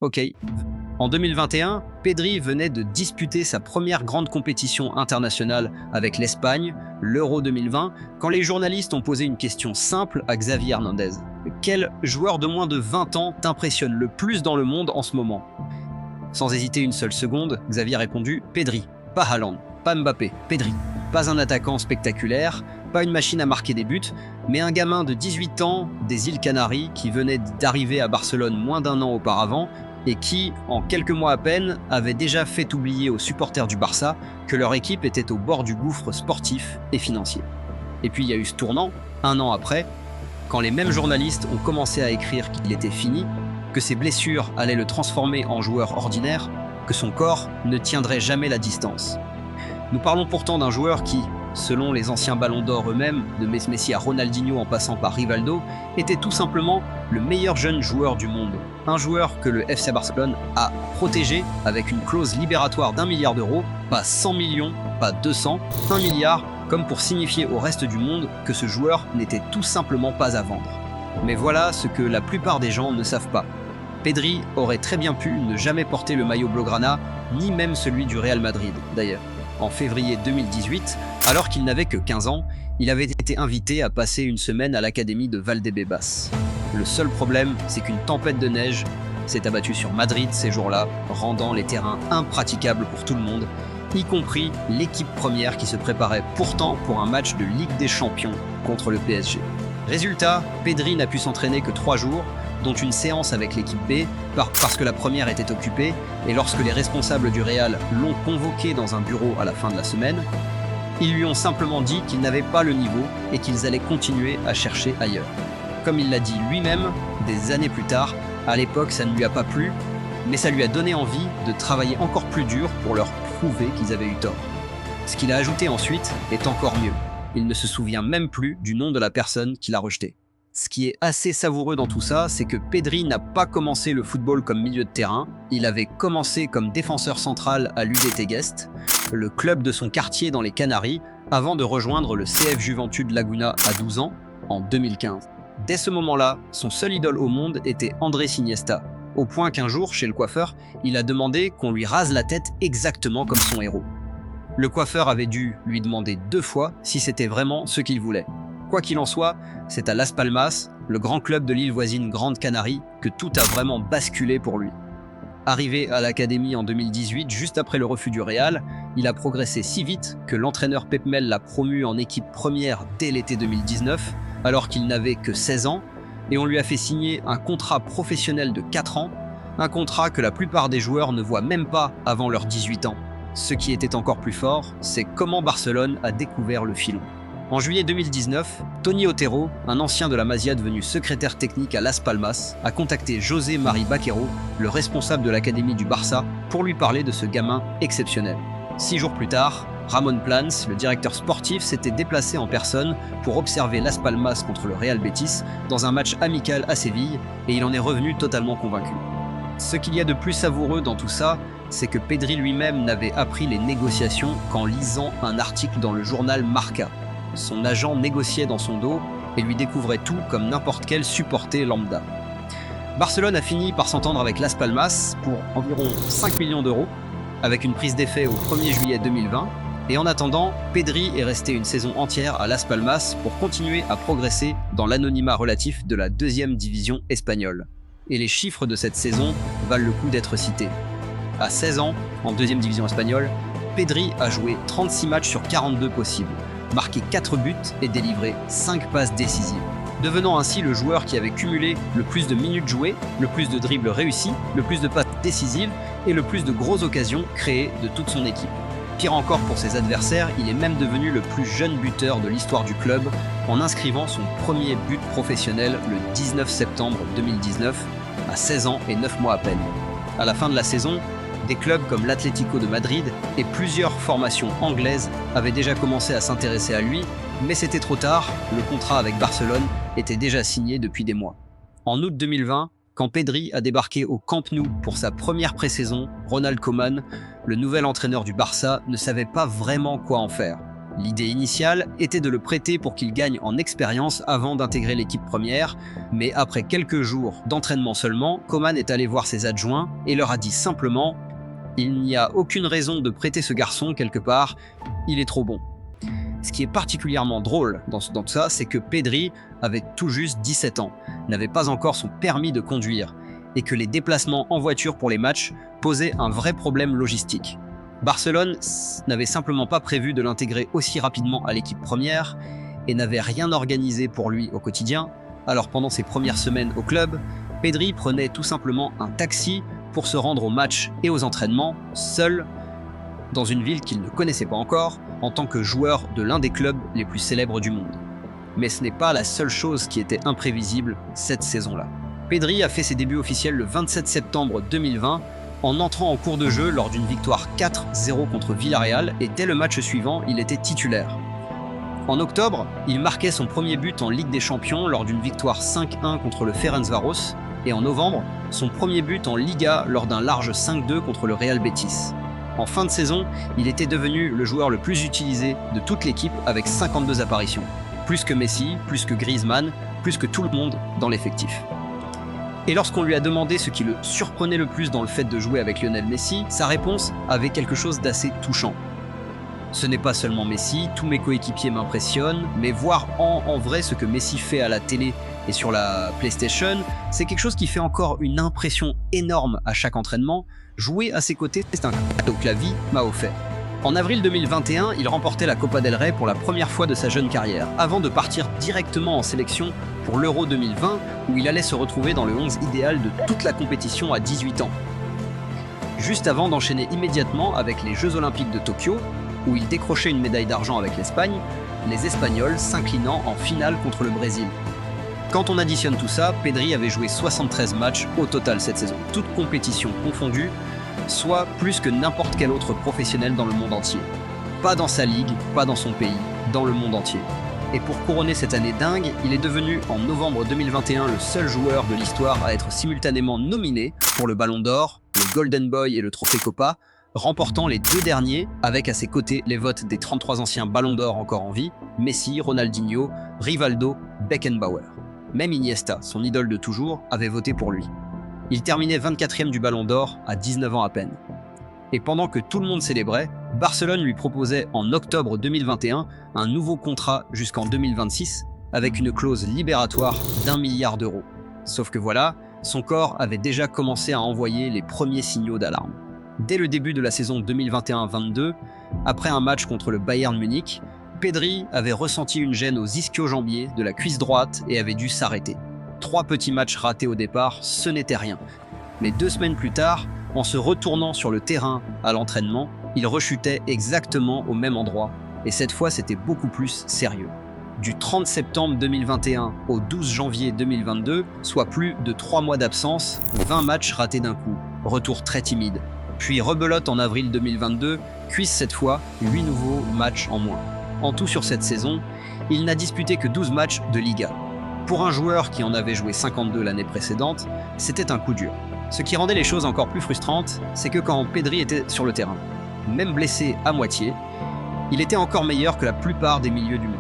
Ok. En 2021, Pedri venait de disputer sa première grande compétition internationale avec l'Espagne, l'Euro 2020, quand les journalistes ont posé une question simple à Xavi Hernandez. Quel joueur de moins de 20 ans t'impressionne le plus dans le monde en ce moment? Sans hésiter une seule seconde, Xavi a répondu « Pedri ». Pas Haaland, pas Mbappé, Pedri. Pas un attaquant spectaculaire, pas une machine à marquer des buts, mais un gamin de 18 ans des îles Canaries qui venait d'arriver à Barcelone moins d'1 an auparavant et qui, en quelques mois à peine, avait déjà fait oublier aux supporters du Barça que leur équipe était au bord du gouffre sportif et financier. Et puis il y a eu ce tournant, 1 an après, quand les mêmes journalistes ont commencé à écrire qu'il était fini, que ses blessures allaient le transformer en joueur ordinaire, que son corps ne tiendrait jamais la distance. Nous parlons pourtant d'un joueur qui, selon les anciens ballons d'or eux-mêmes, de Messi à Ronaldinho en passant par Rivaldo, était tout simplement le meilleur jeune joueur du monde. Un joueur que le FC Barcelone a protégé avec une clause libératoire d'1 milliard d'euros, pas 100 millions, pas 200, 1 milliard, comme pour signifier au reste du monde que ce joueur n'était tout simplement pas à vendre. Mais voilà ce que la plupart des gens ne savent pas. Pedri aurait très bien pu ne jamais porter le maillot blaugrana, ni même celui du Real Madrid d'ailleurs. En février 2018, alors qu'il n'avait que 15 ans, il avait été invité à passer une semaine à l'académie de Valdebebas. Le seul problème, c'est qu'une tempête de neige s'est abattue sur Madrid ces jours-là, rendant les terrains impraticables pour tout le monde, y compris l'équipe première qui se préparait pourtant pour un match de Ligue des Champions contre le PSG. Résultat, Pedri n'a pu s'entraîner que 3 jours, dont une séance avec l'équipe B, parce que la première était occupée, et lorsque les responsables du Real l'ont convoqué dans un bureau à la fin de la semaine, ils lui ont simplement dit qu'ils n'avaient pas le niveau et qu'ils allaient continuer à chercher ailleurs. Comme il l'a dit lui-même, des années plus tard, à l'époque ça ne lui a pas plu, mais ça lui a donné envie de travailler encore plus dur pour leur prouver qu'ils avaient eu tort. Ce qu'il a ajouté ensuite est encore mieux. Il ne se souvient même plus du nom de la personne qui l'a rejeté. Ce qui est assez savoureux dans tout ça, c'est que Pedri n'a pas commencé le football comme milieu de terrain, il avait commencé comme défenseur central à l'UD Tegueste, le club de son quartier dans les Canaries, avant de rejoindre le CF Juventud Laguna à 12 ans, en 2015. Dès ce moment-là, son seul idole au monde était Andrés Iniesta, au point qu'un jour, chez le coiffeur, il a demandé qu'on lui rase la tête exactement comme son héros. Le coiffeur avait dû lui demander 2 fois si c'était vraiment ce qu'il voulait. Quoi qu'il en soit, c'est à Las Palmas, le grand club de l'île voisine Grande Canarie, que tout a vraiment basculé pour lui. Arrivé à l'académie en 2018, juste après le refus du Real, il a progressé si vite que l'entraîneur Pep Mel l'a promu en équipe première dès l'été 2019, alors qu'il n'avait que 16 ans, et on lui a fait signer un contrat professionnel de 4 ans, un contrat que la plupart des joueurs ne voient même pas avant leurs 18 ans. Ce qui était encore plus fort, c'est comment Barcelone a découvert le filon. En juillet 2019, Toni Otero, un ancien de la Masia devenu secrétaire technique à Las Palmas, a contacté José Mari Baquero, le responsable de l'académie du Barça, pour lui parler de ce gamin exceptionnel. 6 jours plus tard, Ramon Plans, le directeur sportif, s'était déplacé en personne pour observer Las Palmas contre le Real Betis dans un match amical à Séville, et il en est revenu totalement convaincu. Ce qu'il y a de plus savoureux dans tout ça, c'est que Pedri lui-même n'avait appris les négociations qu'en lisant un article dans le journal Marca. Son agent négociait dans son dos et lui découvrait tout comme n'importe quel supporter lambda. Barcelone a fini par s'entendre avec Las Palmas pour environ 5 millions d'euros, avec une prise d'effet au 1er juillet 2020, et en attendant, Pedri est resté une saison entière à Las Palmas pour continuer à progresser dans l'anonymat relatif de la 2e division espagnole. Et les chiffres de cette saison valent le coup d'être cités. À 16 ans, en 2e division espagnole, Pedri a joué 36 matchs sur 42 possibles, marqué 4 buts et délivré 5 passes décisives, devenant ainsi le joueur qui avait cumulé le plus de minutes jouées, le plus de dribbles réussis, le plus de passes décisives et le plus de grosses occasions créées de toute son équipe. Pire encore pour ses adversaires, il est même devenu le plus jeune buteur de l'histoire du club en inscrivant son premier but professionnel le 19 septembre 2019, à 16 ans et 9 mois à peine. À la fin de la saison, des clubs comme l'Atlético de Madrid et plusieurs formations anglaises avaient déjà commencé à s'intéresser à lui, mais c'était trop tard, le contrat avec Barcelone était déjà signé depuis des mois. En août 2020, quand Pedri a débarqué au Camp Nou pour sa première pré-saison, Ronald Koeman, le nouvel entraîneur du Barça, ne savait pas vraiment quoi en faire. L'idée initiale était de le prêter pour qu'il gagne en expérience avant d'intégrer l'équipe première, mais après quelques jours d'entraînement seulement, Koeman est allé voir ses adjoints et leur a dit simplement « Il n'y a aucune raison de prêter ce garçon quelque part, il est trop bon ». Ce qui est particulièrement drôle dans tout ça, c'est que Pedri avait tout juste 17 ans, n'avait pas encore son permis de conduire, et que les déplacements en voiture pour les matchs posaient un vrai problème logistique. Barcelone n'avait simplement pas prévu de l'intégrer aussi rapidement à l'équipe première et n'avait rien organisé pour lui au quotidien. Alors pendant ses premières semaines au club, Pedri prenait tout simplement un taxi pour se rendre aux matchs et aux entraînements, seul, dans une ville qu'il ne connaissait pas encore, en tant que joueur de l'un des clubs les plus célèbres du monde. Mais ce n'est pas la seule chose qui était imprévisible cette saison-là. Pedri a fait ses débuts officiels le 27 septembre 2020 en entrant en cours de jeu lors d'une victoire 4-0 contre Villarreal et dès le match suivant, il était titulaire. En octobre, il marquait son premier but en Ligue des Champions lors d'une victoire 5-1 contre le Ferencváros et en novembre, son premier but en Liga lors d'un large 5-2 contre le Real Betis. En fin de saison, il était devenu le joueur le plus utilisé de toute l'équipe avec 52 apparitions. Plus que Messi, plus que Griezmann, plus que tout le monde dans l'effectif. Et lorsqu'on lui a demandé ce qui le surprenait le plus dans le fait de jouer avec Lionel Messi, sa réponse avait quelque chose d'assez touchant. Ce n'est pas seulement Messi, tous mes coéquipiers m'impressionnent, mais voir en vrai ce que Messi fait à la télé et sur la PlayStation, c'est quelque chose qui fait encore une impression énorme à chaque entraînement. Jouer à ses côtés, c'est un cadeau que la vie m'a offert. En avril 2021, il remportait la Copa del Rey pour la première fois de sa jeune carrière, avant de partir directement en sélection pour l'Euro 2020, où il allait se retrouver dans le 11 idéal de toute la compétition à 18 ans. Juste avant d'enchaîner immédiatement avec les Jeux Olympiques de Tokyo, où il décrochait une médaille d'argent avec l'Espagne, les Espagnols s'inclinant en finale contre le Brésil. Quand on additionne tout ça, Pedri avait joué 73 matchs au total cette saison, toutes compétitions confondues, soit plus que n'importe quel autre professionnel dans le monde entier. Pas dans sa ligue, pas dans son pays, dans le monde entier. Et pour couronner cette année dingue, il est devenu en novembre 2021 le seul joueur de l'histoire à être simultanément nominé pour le Ballon d'Or, le Golden Boy et le Trophée Copa, remportant les deux derniers avec à ses côtés les votes des 33 anciens Ballons d'Or encore en vie, Messi, Ronaldinho, Rivaldo, Beckenbauer. Même Iniesta, son idole de toujours, avait voté pour lui. Il terminait 24e du Ballon d'Or à 19 ans à peine. Et pendant que tout le monde célébrait, Barcelone lui proposait en octobre 2021 un nouveau contrat jusqu'en 2026 avec une clause libératoire d'1 milliard d'euros. Sauf que voilà, son corps avait déjà commencé à envoyer les premiers signaux d'alarme. Dès le début de la saison 2021-22, après un match contre le Bayern Munich, Pedri avait ressenti une gêne aux ischio-jambiers de la cuisse droite et avait dû s'arrêter. 3 petits matchs ratés au départ, ce n'était rien. Mais 2 semaines plus tard, en se retournant sur le terrain à l'entraînement, il rechutait exactement au même endroit. Et cette fois, c'était beaucoup plus sérieux. Du 30 septembre 2021 au 12 janvier 2022, soit plus de 3 mois d'absence, 20 matchs ratés d'un coup. Retour très timide. Puis rebelote en avril 2022, cuisse cette fois, 8 nouveaux matchs en moins. En tout sur cette saison, il n'a disputé que 12 matchs de Liga. Pour un joueur qui en avait joué 52 l'année précédente, c'était un coup dur. Ce qui rendait les choses encore plus frustrantes, c'est que quand Pedri était sur le terrain, même blessé à moitié, il était encore meilleur que la plupart des milieux du monde.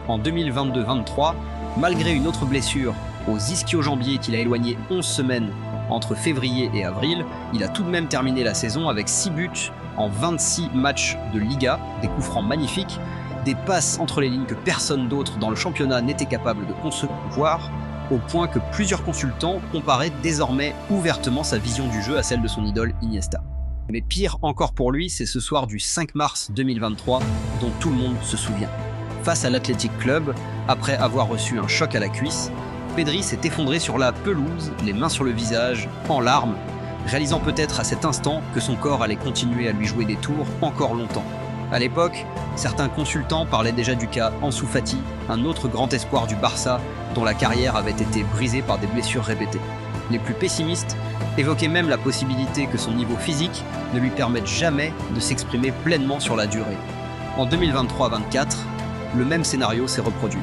En 2022-23, malgré une autre blessure aux ischio-jambiers qu'il a éloigné 11 semaines entre février et avril, il a tout de même terminé la saison avec 6 buts en 26 matchs de Liga, des coups francs magnifiques, des passes entre les lignes que personne d'autre dans le championnat n'était capable de concevoir, au point que plusieurs consultants comparaient désormais ouvertement sa vision du jeu à celle de son idole Iniesta. Mais pire encore pour lui, c'est ce soir du 5 mars 2023 dont tout le monde se souvient. Face à l'Athletic Club, après avoir reçu un choc à la cuisse, Pedri s'est effondré sur la pelouse, les mains sur le visage, en larmes, réalisant peut-être à cet instant que son corps allait continuer à lui jouer des tours encore longtemps. À l'époque, certains consultants parlaient déjà du cas Ansu Fati, un autre grand espoir du Barça dont la carrière avait été brisée par des blessures répétées. Les plus pessimistes évoquaient même la possibilité que son niveau physique ne lui permette jamais de s'exprimer pleinement sur la durée. En 2023-24, le même scénario s'est reproduit.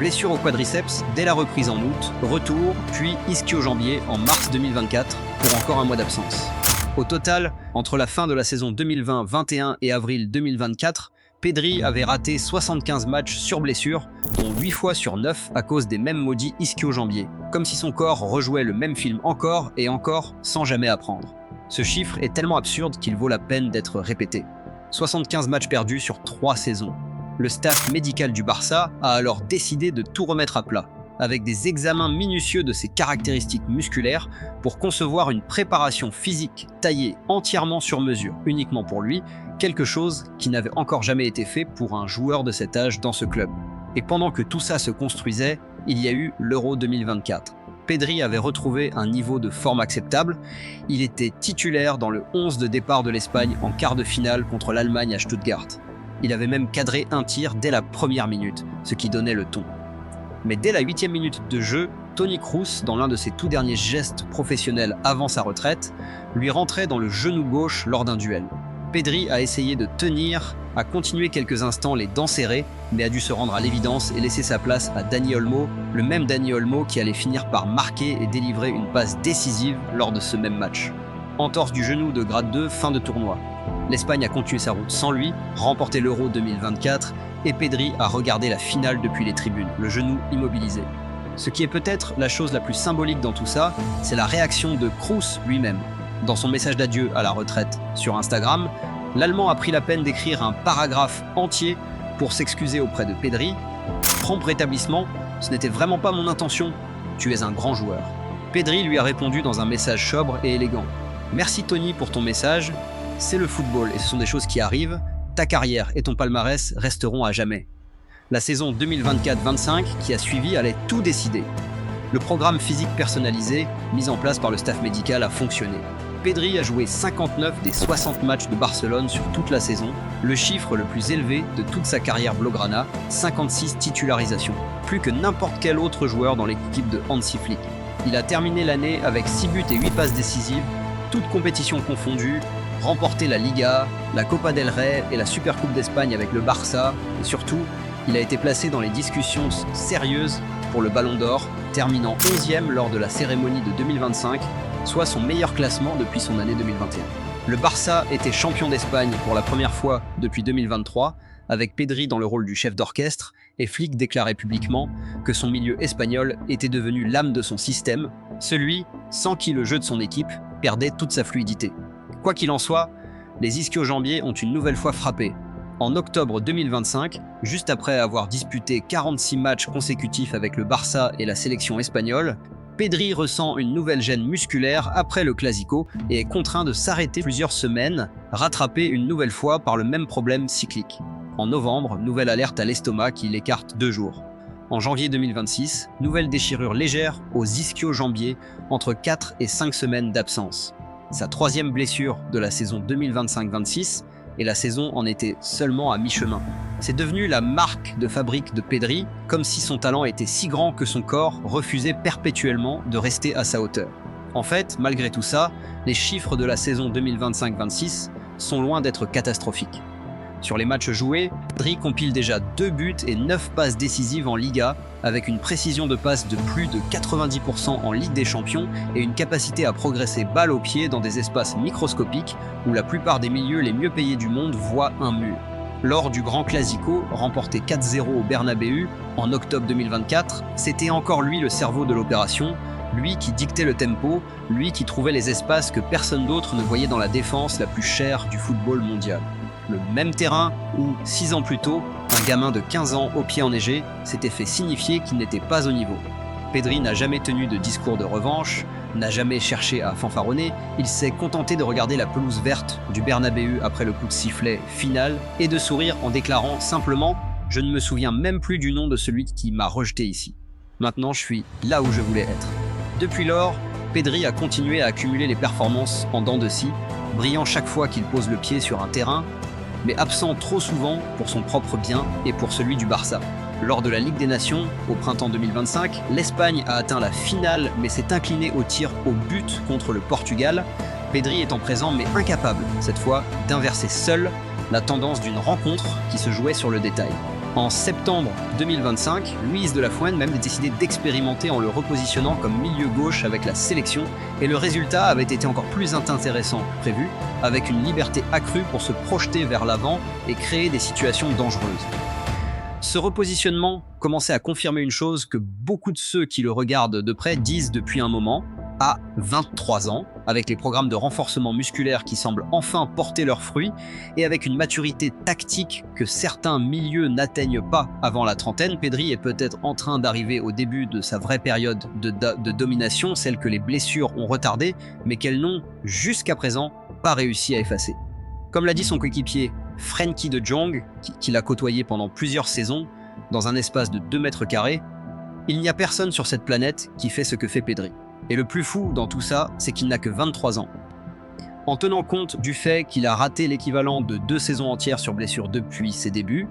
Blessure au quadriceps dès la reprise en août, retour, puis ischio-jambier en mars 2024 pour encore un mois d'absence. Au total, entre la fin de la saison 2020-21 et avril 2024, Pedri avait raté 75 matchs sur blessure, dont 8 fois sur 9 à cause des mêmes maudits ischio-jambiers, comme si son corps rejouait le même film encore et encore sans jamais apprendre. Ce chiffre est tellement absurde qu'il vaut la peine d'être répété. 75 matchs perdus sur 3 saisons. Le staff médical du Barça a alors décidé de tout remettre à plat, avec des examens minutieux de ses caractéristiques musculaires pour concevoir une préparation physique taillée entièrement sur mesure, uniquement pour lui, quelque chose qui n'avait encore jamais été fait pour un joueur de cet âge dans ce club. Et pendant que tout ça se construisait, il y a eu l'Euro 2024. Pedri avait retrouvé un niveau de forme acceptable, il était titulaire dans le 11 de départ de l'Espagne en quart de finale contre l'Allemagne à Stuttgart. Il avait même cadré un tir dès la première minute, ce qui donnait le ton. Mais dès la 8e minute de jeu, Toni Kroos, dans l'un de ses tout derniers gestes professionnels avant sa retraite, lui rentrait dans le genou gauche lors d'un duel. Pedri a essayé de tenir, a continué quelques instants les dents serrées, mais a dû se rendre à l'évidence et laisser sa place à Dani Olmo, le même Dani Olmo qui allait finir par marquer et délivrer une passe décisive lors de ce même match. Entorse du genou de grade 2, fin de tournoi. L'Espagne a continué sa route sans lui, remporté l'Euro 2024, et Pedri a regardé la finale depuis les tribunes, le genou immobilisé. Ce qui est peut-être la chose la plus symbolique dans tout ça, c'est la réaction de Kroos lui-même. Dans son message d'adieu à la retraite sur Instagram, l'Allemand a pris la peine d'écrire un paragraphe entier pour s'excuser auprès de Pedri. « Prompt rétablissement, ce n'était vraiment pas mon intention, tu es un grand joueur. » Pedri lui a répondu dans un message sobre et élégant. « Merci Tony pour ton message, c'est le football et ce sont des choses qui arrivent. Ta carrière et ton palmarès resteront à jamais. » La saison 2024-25 qui a suivi allait tout décider. Le programme physique personnalisé, mis en place par le staff médical, a fonctionné. Pedri a joué 59 des 60 matchs de Barcelone sur toute la saison, le chiffre le plus élevé de toute sa carrière blaugrana, 56 titularisations, plus que n'importe quel autre joueur dans l'équipe de Hansi Flick. Il a terminé l'année avec 6 buts et 8 passes décisives, toutes compétitions confondues, remporté la Liga, la Copa del Rey et la Supercoupe d'Espagne avec le Barça, et surtout, il a été placé dans les discussions sérieuses pour le Ballon d'Or, terminant 11e lors de la cérémonie de 2025, soit son meilleur classement depuis son année 2021. Le Barça était champion d'Espagne pour la première fois depuis 2023, avec Pedri dans le rôle du chef d'orchestre, et Flick déclarait publiquement que son milieu espagnol était devenu l'âme de son système, celui sans qui le jeu de son équipe perdait toute sa fluidité. Quoi qu'il en soit, les ischio-jambiers ont une nouvelle fois frappé. En octobre 2025, juste après avoir disputé 46 matchs consécutifs avec le Barça et la sélection espagnole, Pedri ressent une nouvelle gêne musculaire après le Clasico et est contraint de s'arrêter plusieurs semaines, rattrapé une nouvelle fois par le même problème cyclique. En novembre, nouvelle alerte à l'estomac qui l'écarte 2 jours. En janvier 2026, nouvelle déchirure légère aux ischio-jambiers entre 4 et 5 semaines d'absence. Sa 3e blessure de la saison 2025-26, et la saison en était seulement à mi-chemin. C'est devenu la marque de fabrique de Pedri, comme si son talent était si grand que son corps refusait perpétuellement de rester à sa hauteur. En fait, malgré tout ça, les chiffres de la saison 2025-26 sont loin d'être catastrophiques. Sur les matchs joués, Pedri compile déjà 2 buts et 9 passes décisives en Liga, avec une précision de passe de plus de 90% en Ligue des Champions et une capacité à progresser balle au pied dans des espaces microscopiques où la plupart des milieux les mieux payés du monde voient un mur. Lors du Grand Clasico, remporté 4-0 au Bernabéu en octobre 2024, c'était encore lui le cerveau de l'opération, lui qui dictait le tempo, lui qui trouvait les espaces que personne d'autre ne voyait dans la défense la plus chère du football mondial. Le même terrain où, 6 ans plus tôt, un gamin de 15 ans aux pieds enneigés s'était fait signifier qu'il n'était pas au niveau. Pedri n'a jamais tenu de discours de revanche, n'a jamais cherché à fanfaronner, il s'est contenté de regarder la pelouse verte du Bernabéu après le coup de sifflet final et de sourire en déclarant simplement « Je ne me souviens même plus du nom de celui qui m'a rejeté ici. Maintenant, je suis là où je voulais être. » Depuis lors, Pedri a continué à accumuler les performances en dents de scie, brillant chaque fois qu'il pose le pied sur un terrain, mais absent trop souvent pour son propre bien et pour celui du Barça. Lors de la Ligue des Nations, au printemps 2025, l'Espagne a atteint la finale mais s'est inclinée au tir au but contre le Portugal, Pedri étant présent mais incapable, cette fois, d'inverser seul la tendance d'une rencontre qui se jouait sur le détail. En septembre 2025, Luis de la Fuente même a décidé d'expérimenter en le repositionnant comme milieu gauche avec la sélection, et le résultat avait été encore plus intéressant que prévu, avec une liberté accrue pour se projeter vers l'avant et créer des situations dangereuses. Ce repositionnement commençait à confirmer une chose que beaucoup de ceux qui le regardent de près disent depuis un moment. À 23 ans, avec les programmes de renforcement musculaire qui semblent enfin porter leurs fruits, et avec une maturité tactique que certains milieux n'atteignent pas avant la trentaine, Pedri est peut-être en train d'arriver au début de sa vraie période de domination, celle que les blessures ont retardée, mais qu'elles n'ont, jusqu'à présent, pas réussi à effacer. Comme l'a dit son coéquipier Frenkie de Jong, qui l'a côtoyé pendant plusieurs saisons, dans un espace de 2 mètres carrés, il n'y a personne sur cette planète qui fait ce que fait Pedri. Et le plus fou dans tout ça, c'est qu'il n'a que 23 ans. En tenant compte du fait qu'il a raté l'équivalent de 2 saisons entières sur blessure depuis ses débuts,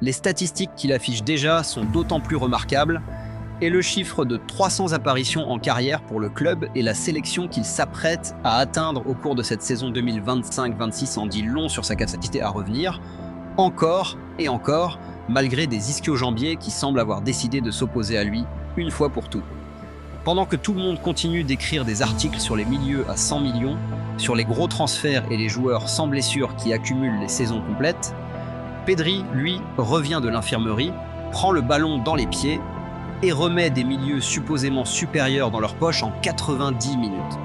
les statistiques qu'il affiche déjà sont d'autant plus remarquables, et le chiffre de 300 apparitions en carrière pour le club et la sélection qu'il s'apprête à atteindre au cours de cette saison 2025-26 en dit long sur sa capacité à revenir, encore et encore, malgré des ischio-jambiers qui semblent avoir décidé de s'opposer à lui une fois pour toutes. Pendant que tout le monde continue d'écrire des articles sur les milieux à 100 millions, sur les gros transferts et les joueurs sans blessure qui accumulent les saisons complètes, Pedri, lui, revient de l'infirmerie, prend le ballon dans les pieds et remet des milieux supposément supérieurs dans leur poche en 90 minutes.